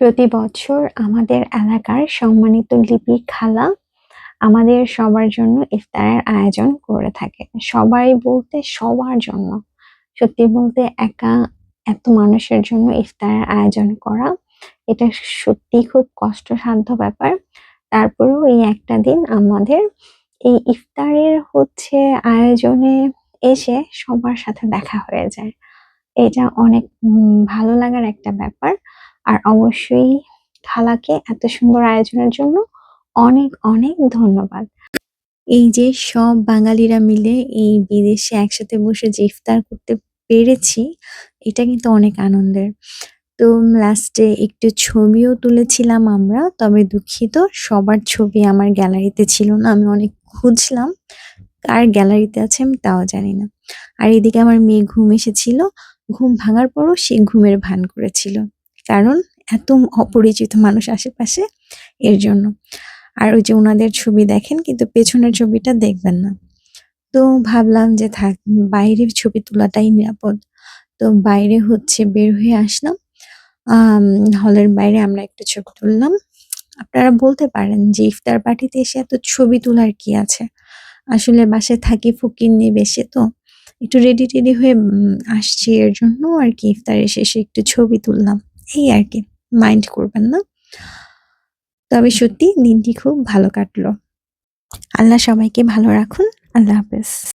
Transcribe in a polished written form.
প্রতি বছর আমাদের এলাকার সম্মানিত লিপি খালা আমাদের সবার জন্য ইফতারের আয়োজন করে থাকে। সবাই বলতে সবার জন্য। সত্যি বলতে একা এত মানুষের জন্য ইফতারের আয়োজন করা এটা সত্যিই খুব কষ্টসাধ্য ব্যাপার। তারপরেও এই একটা দিন আমাদের এই ইফতারের আয়োজনে এসে সবার সাথে দেখা হয়ে যায়। এটা অনেক ভালো লাগার একটা ব্যাপার। আর অবশ্যই খালাকে এত সুন্দর আয়োজনের জন্য অনেক, অনেক ধন্যবাদ। এই যে সব বাঙালিরা মিলে এই বিদেশে একসাথে বসে যে ইফতার করতে পেরেছি, এটা কিন্তু অনেক আনন্দের। তো লাস্টে একটু ছবিও তুলেছিলাম আমরা। তবে দুঃখিত সবার ছবি আমার গ্যালারিতে ছিল না। আমি অনেক খুঁজলাম। কার গ্যালারিতে আছে আমি তাও জানি না। আর এদিকে আমার মেয়ে ঘুম এসেছিল। ঘুম ভাঙার পরও সে ঘুমের ভান করেছিল। কারণ এত অপরিচিত মানুষ আশেপাশে এর জন্য। আর ওই যে উনাদের ছবি দেখেন কিন্তু পেছনের ছবিটা দেখবেন না। তো ভাবলাম যে থাক বাইরের ছবি তোলাটাই নিরাপদ। তো বাইরে বের হয়ে আসলাম। আম হলের বাইরে আমরা একটু ছবি তুললাম। আপনারা বলতে পারেন যে ইফতার পার্টিতে এসে এত ছবি তোলার কি আছে? আসলে বাসায় থাকি ফকিন্নি বেশে তো। একটু রেডি-টেডি হয়ে আসছি এর জন্য আরকি ইফতারের শেষে একটু ছবি তুললাম। এই আরকি। মাইন্ড করবেন না। তবে সত্যি দিনটি খুব ভালো কাটলো। আল্লাহ সবাইকে ভালো রাখুন। আল্লাহ হাফেজ।